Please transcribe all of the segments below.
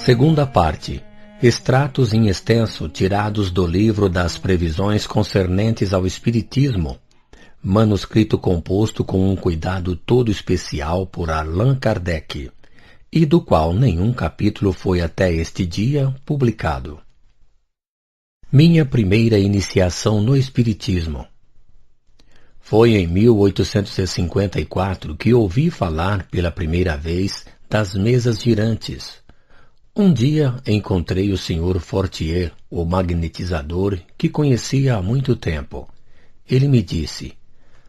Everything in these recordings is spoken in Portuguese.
Segunda parte. Extratos em extenso tirados do livro das previsões concernentes ao Espiritismo, manuscrito composto com um cuidado todo especial por Allan Kardec, e do qual nenhum capítulo foi até este dia publicado. Minha primeira iniciação no Espiritismo. Foi em 1854 que ouvi falar pela primeira vez das mesas girantes. Um dia encontrei o Sr. Fortier, o magnetizador, que conhecia há muito tempo. Ele me disse: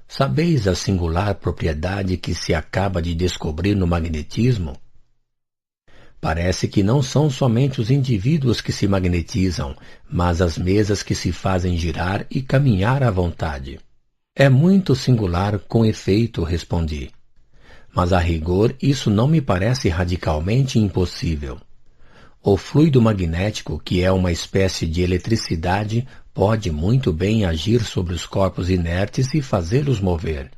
"Sabeis a singular propriedade que se acaba de descobrir no magnetismo? Parece que não são somente os indivíduos que se magnetizam, mas as mesas que se fazem girar e caminhar à vontade." "É muito singular, com efeito", respondi. "Mas a rigor isso não me parece radicalmente impossível. O fluido magnético, que é uma espécie de eletricidade, pode muito bem agir sobre os corpos inertes e fazê-los mover.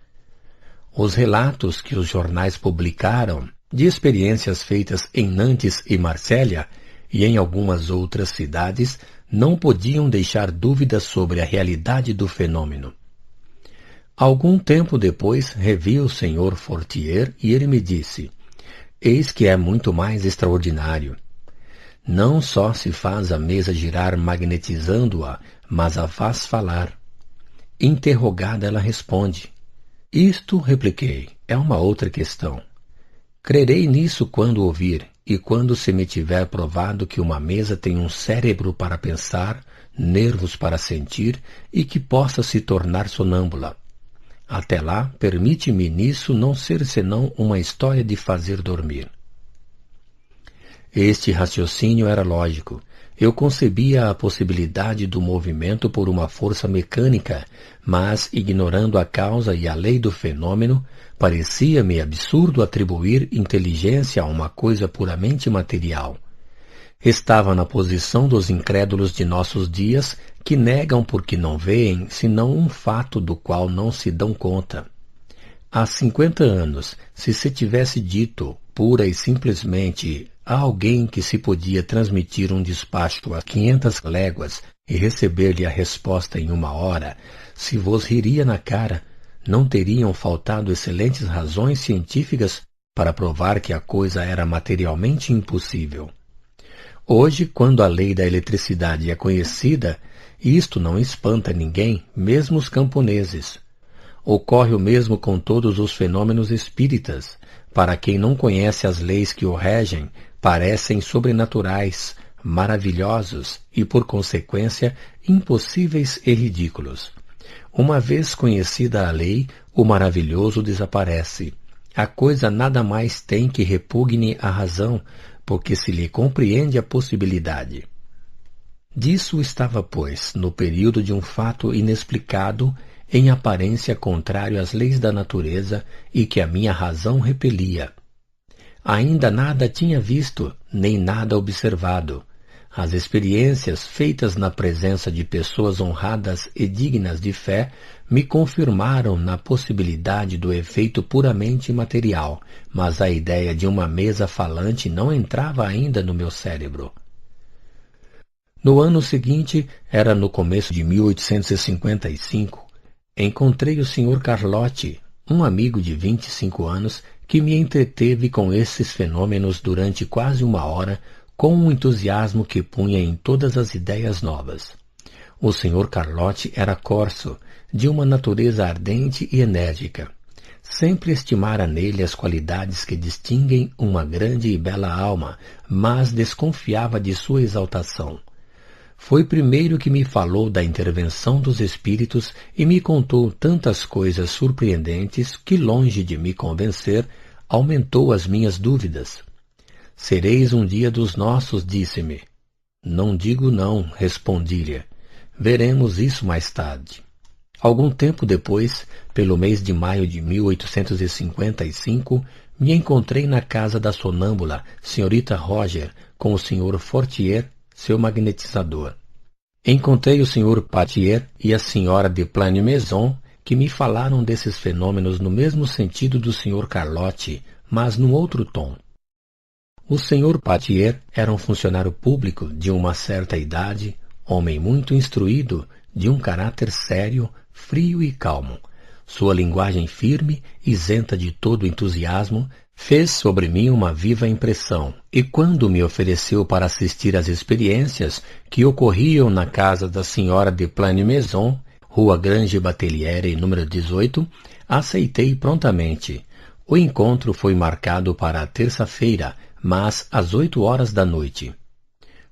Os relatos que os jornais publicaram de experiências feitas em Nantes e Marsella e em algumas outras cidades não podiam deixar dúvidas sobre a realidade do fenômeno. Algum tempo depois revi o Sr. Fortier e ele me disse: "Eis que é muito mais extraordinário. Não só se faz a mesa girar magnetizando-a, mas a faz falar." Interrogada, ela responde: "Isto", repliquei, "é uma outra questão. Crerei nisso quando ouvir, e quando se me tiver provado que uma mesa tem um cérebro para pensar, nervos para sentir e que possa se tornar sonâmbula. Até lá, permite-me nisso não ser senão uma história de fazer dormir." Este raciocínio era lógico. Eu concebia a possibilidade do movimento por uma força mecânica, mas, ignorando a causa e a lei do fenômeno, parecia-me absurdo atribuir inteligência a uma coisa puramente material. Estava na posição dos incrédulos de nossos dias, que negam porque não veem senão um fato do qual não se dão conta. Há 50 anos, se tivesse dito, pura e simplesmente, a alguém que se podia transmitir um despacho a 500 léguas e receber-lhe a resposta em 1 hora, se vos riria na cara, não teriam faltado excelentes razões científicas para provar que a coisa era materialmente impossível. Hoje, quando a lei da eletricidade é conhecida, isto não espanta ninguém, mesmo os camponeses. Ocorre o mesmo com todos os fenômenos espíritas. Para quem não conhece as leis que o regem, parecem sobrenaturais, maravilhosos e, por consequência, impossíveis e ridículos. Uma vez conhecida a lei, o maravilhoso desaparece. A coisa nada mais tem que repugne à razão, porque se lhe compreende a possibilidade. Disso estava, pois, no período de um fato inexplicado, em aparência contrário às leis da natureza e que a minha razão repelia. Ainda nada tinha visto, nem nada observado. As experiências feitas na presença de pessoas honradas e dignas de fé me confirmaram na possibilidade do efeito puramente material, mas a ideia de uma mesa falante não entrava ainda no meu cérebro. No ano seguinte, era no começo de 1855, encontrei o Sr. Carlotti, um amigo de 25 anos, que me entreteve com esses fenômenos durante quase 1 hora, com um entusiasmo que punha em todas as ideias novas. O Sr. Carlotti era corso, de uma natureza ardente e enérgica. Sempre estimara nele as qualidades que distinguem uma grande e bela alma, mas desconfiava de sua exaltação. Foi primeiro que me falou da intervenção dos espíritos e me contou tantas coisas surpreendentes que, longe de me convencer, aumentou as minhas dúvidas. "Sereis um dia dos nossos", disse-me. "Não digo não", respondi-lhe. "Veremos isso mais tarde." Algum tempo depois, pelo mês de maio de 1855, me encontrei na casa da sonâmbula, senhorita Roger, com o Sr. Fortier, seu magnetizador. Encontrei o Sr. Patier e a Sra. de Planymaison, que me falaram desses fenômenos no mesmo sentido do Sr. Carlotti, mas num outro tom. O Sr. Patier era um funcionário público de uma certa idade, homem muito instruído, de um caráter sério, frio e calmo. Sua linguagem firme, isenta de todo entusiasmo, fez sobre mim uma viva impressão, e quando me ofereceu para assistir às experiências que ocorriam na casa da senhora de Plane-Maison, Rua Grange Bateliere, número 18, aceitei prontamente. O encontro foi marcado para a terça-feira, mas às 8 horas da noite.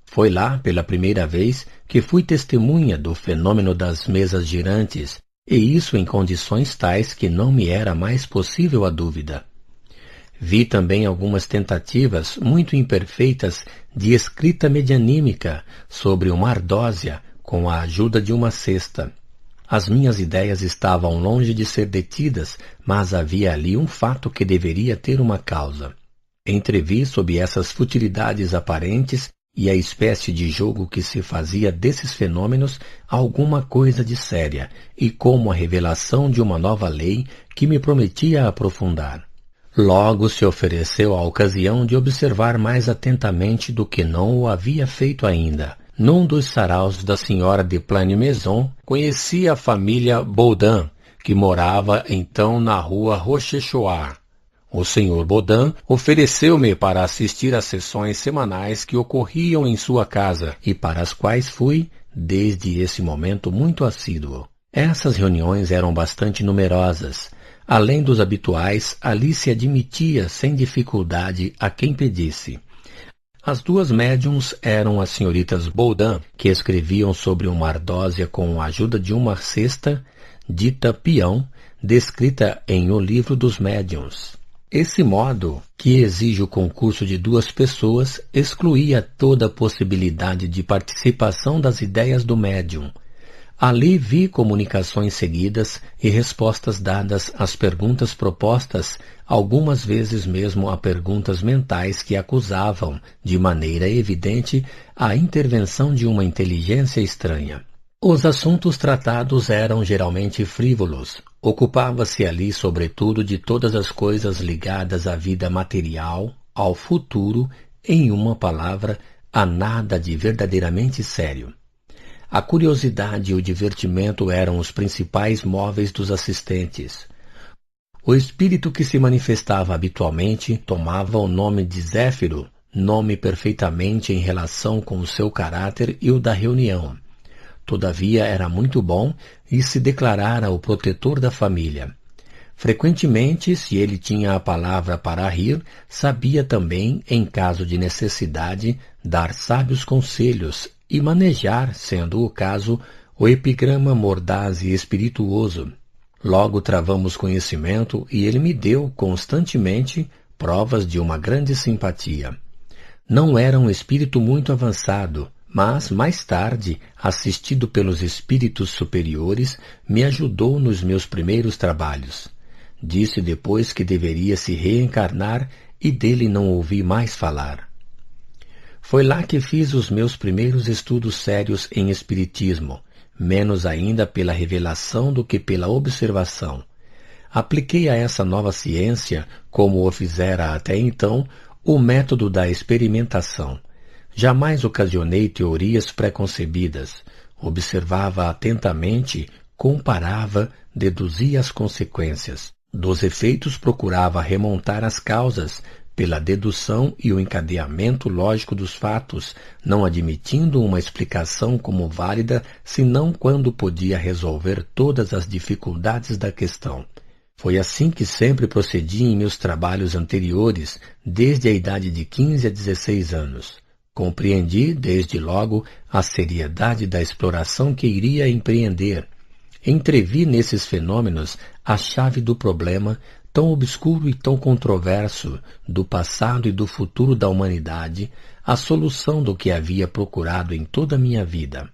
Foi lá, pela primeira vez, que fui testemunha do fenômeno das mesas girantes, e isso em condições tais que não me era mais possível a dúvida. Vi também algumas tentativas muito imperfeitas de escrita medianímica sobre uma ardósia com a ajuda de uma cesta. As minhas ideias estavam longe de ser detidas, mas havia ali um fato que deveria ter uma causa. Entrevi sob essas futilidades aparentes e a espécie de jogo que se fazia desses fenômenos alguma coisa de séria, e como a revelação de uma nova lei que me prometia aprofundar. Logo se ofereceu a ocasião de observar mais atentamente do que não o havia feito ainda. Num dos saraus da senhora de Plane-Maison, conheci a família Baudin, que morava então na rua Rochechouart. O Sr. Baudin ofereceu-me para assistir às sessões semanais que ocorriam em sua casa e para as quais fui, desde esse momento, muito assíduo. Essas reuniões eram bastante numerosas. Além dos habituais, ali se admitia sem dificuldade a quem pedisse. As duas médiums eram as senhoritas Baudin, que escreviam sobre uma ardósia com a ajuda de uma cesta, dita peão, descrita em O Livro dos Médiuns. Esse modo, que exige o concurso de duas pessoas, excluía toda a possibilidade de participação das ideias do médium. Ali vi comunicações seguidas e respostas dadas às perguntas propostas, algumas vezes mesmo a perguntas mentais que acusavam, de maneira evidente, a intervenção de uma inteligência estranha. Os assuntos tratados eram geralmente frívolos. Ocupava-se ali, sobretudo, de todas as coisas ligadas à vida material, ao futuro, em uma palavra, a nada de verdadeiramente sério. A curiosidade e o divertimento eram os principais móveis dos assistentes. O espírito que se manifestava habitualmente tomava o nome de Zéfiro, nome perfeitamente em relação com o seu caráter e o da reunião. Todavia era muito bom e se declarara o protetor da família. Frequentemente, se ele tinha a palavra para rir, sabia também, em caso de necessidade, dar sábios conselhos e manejar, sendo o caso, o epigrama mordaz e espirituoso. Logo travamos conhecimento e ele me deu, constantemente, provas de uma grande simpatia. Não era um espírito muito avançado, mas, mais tarde, assistido pelos espíritos superiores, me ajudou nos meus primeiros trabalhos. Disse depois que deveria se reencarnar e dele não ouvi mais falar. Foi lá que fiz os meus primeiros estudos sérios em espiritismo, menos ainda pela revelação do que pela observação. Apliquei a essa nova ciência, como o fizera até então, o método da experimentação. Jamais ocasionei teorias preconcebidas. Observava atentamente, comparava, deduzia as consequências. Dos efeitos procurava remontar as causas, pela dedução e o encadeamento lógico dos fatos, não admitindo uma explicação como válida, senão quando podia resolver todas as dificuldades da questão. Foi assim que sempre procedi em meus trabalhos anteriores, desde a idade de 15 a 16 anos. Compreendi, desde logo, a seriedade da exploração que iria empreender. Entrevi nesses fenômenos a chave do problema, tão obscuro e tão controverso, do passado e do futuro da humanidade, a solução do que havia procurado em toda a minha vida.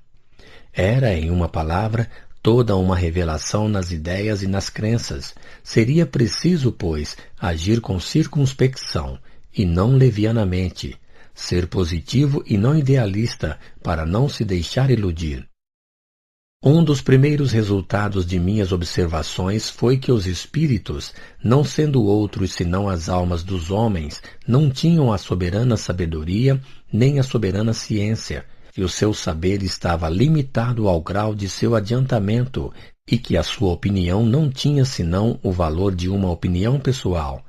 Era, em uma palavra, toda uma revelação nas ideias e nas crenças. Seria preciso, pois, agir com circunspecção, e não levianamente, ser positivo e não idealista, para não se deixar iludir. Um dos primeiros resultados de minhas observações foi que os espíritos, não sendo outros senão as almas dos homens, não tinham a soberana sabedoria nem a soberana ciência, que o seu saber estava limitado ao grau de seu adiantamento e que a sua opinião não tinha senão o valor de uma opinião pessoal.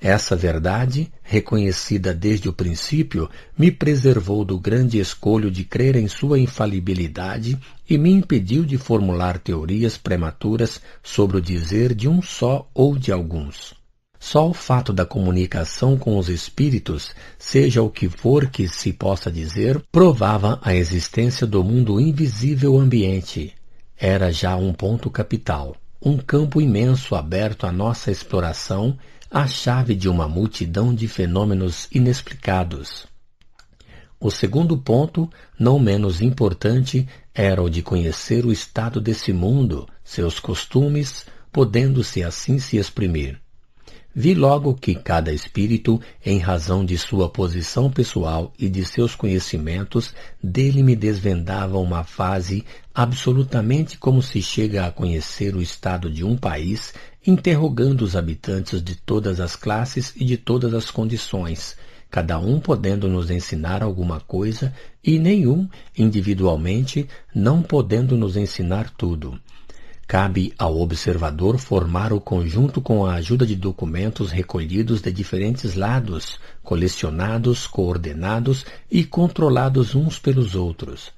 Essa verdade, reconhecida desde o princípio, me preservou do grande escolho de crer em sua infalibilidade e me impediu de formular teorias prematuras sobre o dizer de um só ou de alguns. Só o fato da comunicação com os espíritos, seja o que for que se possa dizer, provava a existência do mundo invisível ambiente. Era já um ponto capital, um campo imenso aberto à nossa exploração, a chave de uma multidão de fenômenos inexplicados. O segundo ponto, não menos importante, era o de conhecer o estado desse mundo, seus costumes, podendo-se assim se exprimir. Vi logo que cada espírito, em razão de sua posição pessoal e de seus conhecimentos, dele me desvendava uma fase absolutamente como se chega a conhecer o estado de um país, interrogando os habitantes de todas as classes e de todas as condições, cada um podendo nos ensinar alguma coisa e nenhum, individualmente, não podendo nos ensinar tudo. Cabe ao observador formar o conjunto com a ajuda de documentos recolhidos de diferentes lados, colecionados, coordenados e controlados uns pelos outros.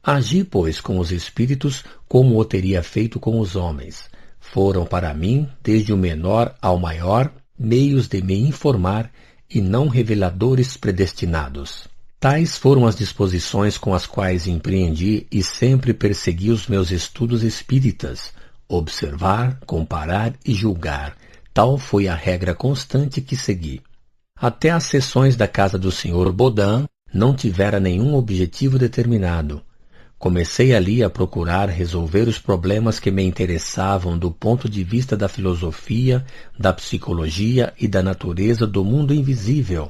Agi, pois, com os espíritos como o teria feito com os homens. Foram para mim, desde o menor ao maior, meios de me informar e não reveladores predestinados. Tais foram as disposições com as quais empreendi e sempre persegui os meus estudos espíritas. Observar, comparar e julgar. Tal foi a regra constante que segui. Até as sessões da casa do Sr. Baudin não tivera nenhum objetivo determinado. Comecei ali a procurar resolver os problemas que me interessavam do ponto de vista da filosofia, da psicologia e da natureza do mundo invisível.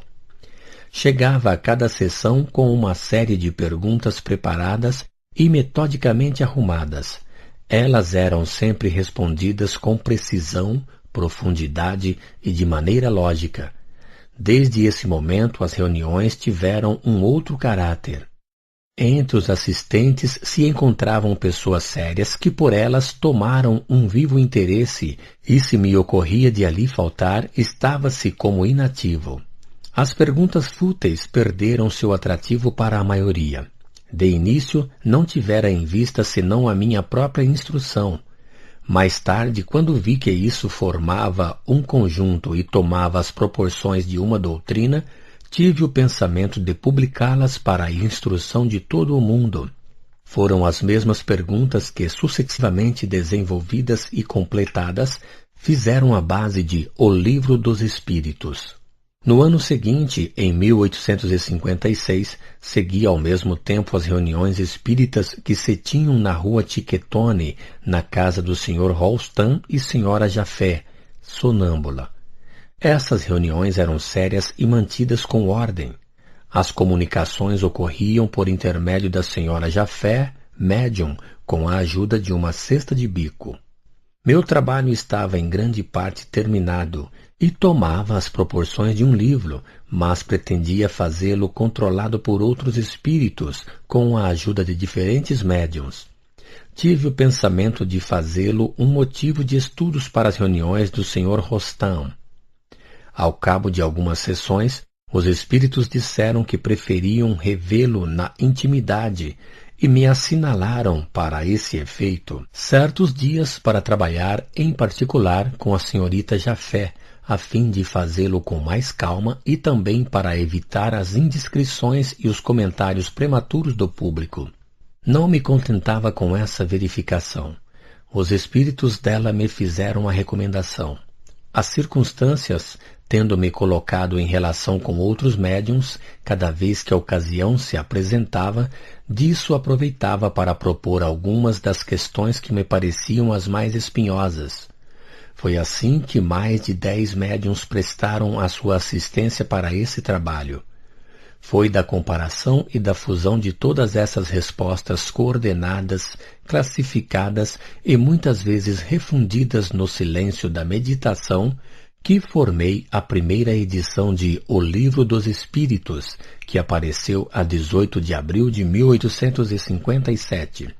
Chegava a cada sessão com uma série de perguntas preparadas e metodicamente arrumadas. Elas eram sempre respondidas com precisão, profundidade e de maneira lógica. Desde esse momento as reuniões tiveram um outro caráter. Entre os assistentes se encontravam pessoas sérias que por elas tomaram um vivo interesse e se me ocorria de ali faltar, estava-se como inativo. As perguntas fúteis perderam seu atrativo para a maioria. De início, não tivera em vista senão a minha própria instrução. Mais tarde, quando vi que isso formava um conjunto e tomava as proporções de uma doutrina, tive o pensamento de publicá-las para a instrução de todo o mundo. Foram as mesmas perguntas que, sucessivamente desenvolvidas e completadas, fizeram a base de O Livro dos Espíritos. No ano seguinte, em 1856, segui ao mesmo tempo as reuniões espíritas que se tinham na rua Tiquetone, na casa do Sr. Rolstan e Sra. Jafé, sonâmbula. Essas reuniões eram sérias e mantidas com ordem. As comunicações ocorriam por intermédio da Sra. Jafé, médium, com a ajuda de uma cesta de bico. Meu trabalho estava em grande parte terminado e tomava as proporções de um livro, mas pretendia fazê-lo controlado por outros espíritos, com a ajuda de diferentes médiuns. Tive o pensamento de fazê-lo um motivo de estudos para as reuniões do Sr. Rostam. Ao cabo de algumas sessões, os espíritos disseram que preferiam revê-lo na intimidade e me assinalaram para esse efeito certos dias para trabalhar em particular com a senhorita Jafé, a fim de fazê-lo com mais calma e também para evitar as indiscrições e os comentários prematuros do público. Não me contentava com essa verificação. Os espíritos dela me fizeram a recomendação. As circunstâncias, tendo-me colocado em relação com outros médiuns, cada vez que a ocasião se apresentava, disso aproveitava para propor algumas das questões que me pareciam as mais espinhosas. Foi assim que mais de 10 médiuns prestaram a sua assistência para esse trabalho. Foi da comparação e da fusão de todas essas respostas coordenadas, classificadas e muitas vezes refundidas no silêncio da meditação que formei a primeira edição de O Livro dos Espíritos, que apareceu a 18 de abril de 1857.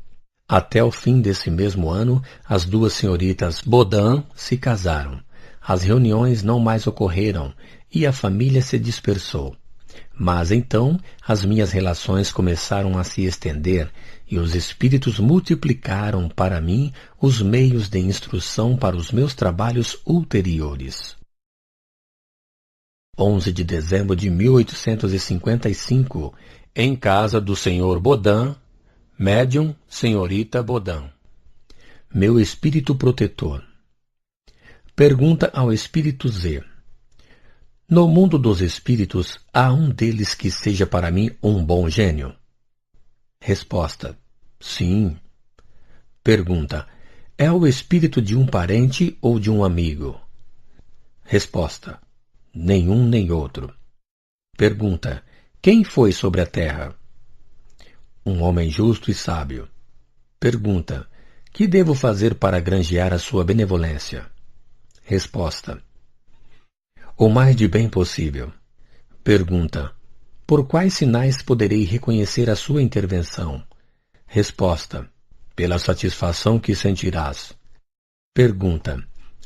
Até o fim desse mesmo ano, as duas senhoritas Baudin se casaram. As reuniões não mais ocorreram e a família se dispersou. Mas então as minhas relações começaram a se estender e os espíritos multiplicaram para mim os meios de instrução para os meus trabalhos ulteriores. 11 de dezembro de 1855, em casa do Sr. Baudin, médium senhorita Baudin. Meu espírito protetor. Pergunta ao espírito Z. No mundo dos espíritos, há um deles que seja para mim um bom gênio? Resposta. Sim. Pergunta. É o espírito de um parente ou de um amigo? Resposta. Nenhum nem outro. Pergunta. Quem foi sobre a terra? Um homem justo e sábio. Pergunta. Que devo fazer para granjear a sua benevolência? Resposta. O mais de bem possível. Pergunta. Por quais sinais poderei reconhecer a sua intervenção? Resposta. Pela satisfação que sentirás. Pergunta.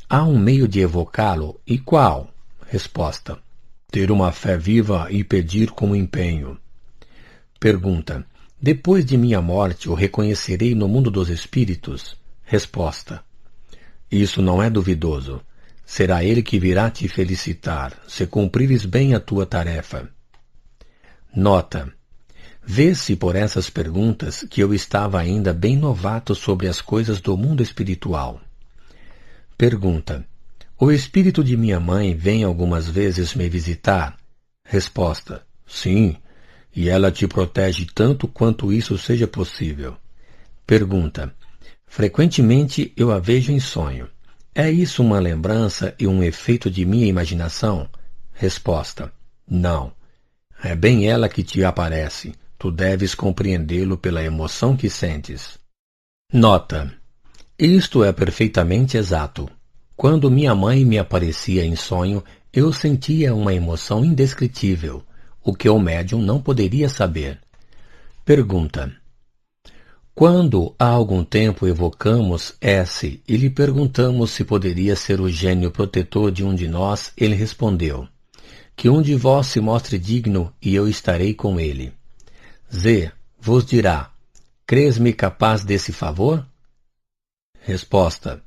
Há um meio de evocá-lo e qual? Resposta. Ter uma fé viva e pedir com empenho. Pergunta. Depois de minha morte o reconhecerei no mundo dos espíritos? Resposta. Isso não é duvidoso. Será ele que virá te felicitar, se cumprires bem a tua tarefa. Nota. Vê-se por essas perguntas que eu estava ainda bem novato sobre as coisas do mundo espiritual. Pergunta. O espírito de minha mãe vem algumas vezes me visitar? Resposta. Sim, e ela te protege tanto quanto isso seja possível. Pergunta. Frequentemente eu a vejo em sonho. É isso uma lembrança e um efeito de minha imaginação? Resposta. Não. É bem ela que te aparece. Tu deves compreendê-lo pela emoção que sentes. Nota. Isto é perfeitamente exato. Quando minha mãe me aparecia em sonho, eu sentia uma emoção indescritível, o que o médium não poderia saber. Pergunta. Quando há algum tempo evocamos S e lhe perguntamos se poderia ser o gênio protetor de um de nós, ele respondeu, que um de vós se mostre digno e eu estarei com ele. Z vos dirá, crês-me capaz desse favor? Resposta,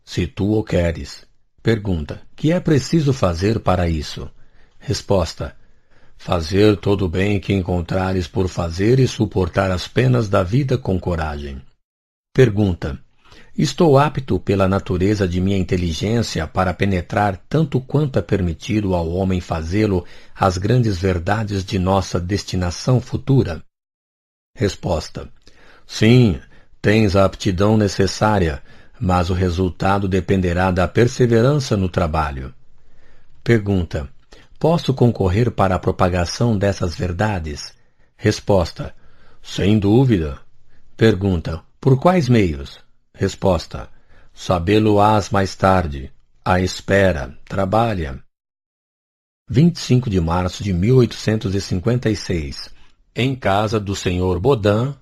se tu o queres. Pergunta, que é preciso fazer para isso? Resposta, fazer todo o bem que encontrares por fazer e suportar as penas da vida com coragem. Pergunta. Estou apto pela natureza de minha inteligência para penetrar tanto quanto é permitido ao homem fazê-lo as grandes verdades de nossa destinação futura? Resposta. Sim, tens a aptidão necessária, mas o resultado dependerá da perseverança no trabalho. Pergunta. Posso concorrer para a propagação dessas verdades? Resposta. Sem dúvida. Pergunta. Por quais meios? Resposta. Sabê-lo-ás mais tarde. À espera. Trabalha. 25 de março de 1856. Em casa do Sr. Baudin,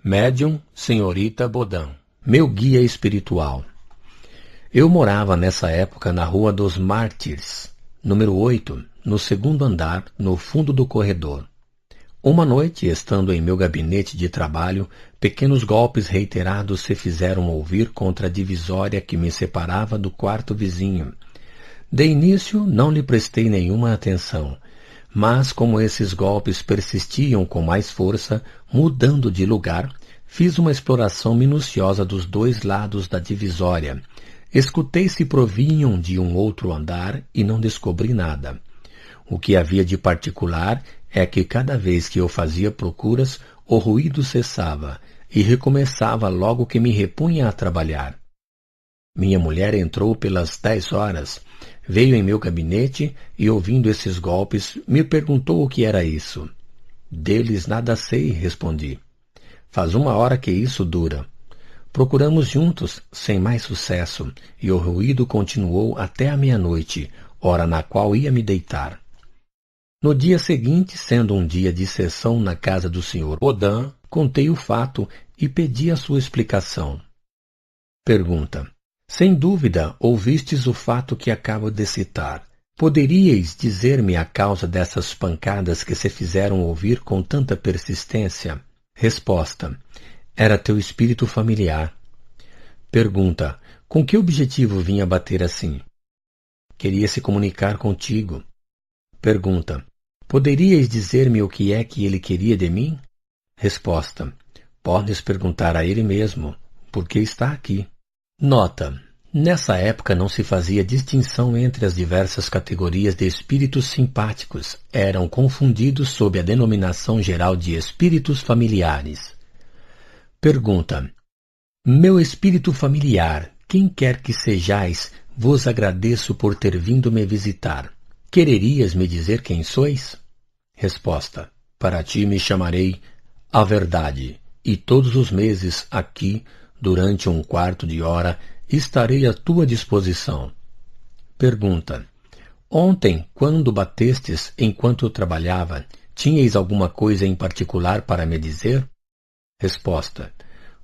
médium senhorita Baudin. Meu guia espiritual. Eu morava nessa época na Rua dos Mártires, número 8, no segundo andar, no fundo do corredor. Uma noite, estando em meu gabinete de trabalho, pequenos golpes reiterados se fizeram ouvir contra a divisória que me separava do quarto vizinho. De início, não lhe prestei nenhuma atenção, mas como esses golpes persistiam com mais força, mudando de lugar, fiz uma exploração minuciosa dos dois lados da divisória. Escutei se provinham de um outro andar e não descobri nada. O que havia de particular é que cada vez que eu fazia procuras, o ruído cessava e recomeçava logo que me repunha a trabalhar. Minha mulher entrou pelas 10 horas, veio em meu gabinete e, ouvindo esses golpes, me perguntou o que era isso. Deles nada sei, respondi. Faz 1 hora que isso dura. Procuramos juntos, sem mais sucesso, e o ruído continuou até a meia-noite, hora na qual ia me deitar. No dia seguinte, sendo um dia de sessão na casa do Sr. Odin, contei o fato e pedi a sua explicação. Pergunta. Sem dúvida, ouvistes o fato que acabo de citar. Poderíeis dizer-me a causa dessas pancadas que se fizeram ouvir com tanta persistência? Resposta. Era teu espírito familiar. Pergunta. Com que objetivo vinha bater assim? Queria se comunicar contigo. Pergunta. Poderíeis dizer-me o que é que ele queria de mim? Resposta. Podes perguntar a ele mesmo, porque está aqui. Nota. Nessa época não se fazia distinção entre as diversas categorias de espíritos simpáticos. Eram confundidos sob a denominação geral de espíritos familiares. Pergunta. Meu espírito familiar, quem quer que sejais, vos agradeço por ter vindo me visitar. Quererias me dizer quem sois? Resposta. Para ti me chamarei a verdade, e todos os meses aqui, durante 1/4 de hora, estarei à tua disposição. Pergunta. Ontem, quando batestes enquanto eu trabalhava, tinhais alguma coisa em particular para me dizer? Resposta.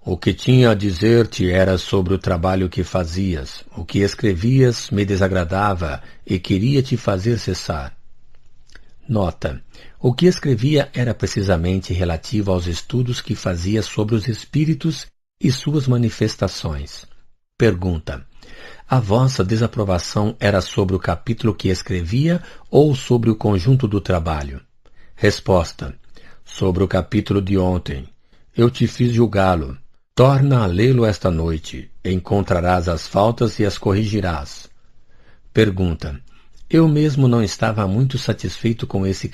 O que tinha a dizer-te era sobre o trabalho que fazias. O que escrevias me desagradava e queria te fazer cessar. Nota. O que escrevia era precisamente relativo aos estudos que fazia sobre os espíritos e suas manifestações. Pergunta. A vossa desaprovação era sobre o capítulo que escrevia ou sobre o conjunto do trabalho? Resposta. Sobre o capítulo de ontem. Eu te fiz julgá-lo. Torna a lê-lo esta noite. Encontrarás as faltas e as corrigirás. Pergunta. Eu mesmo não estava muito satisfeito com esse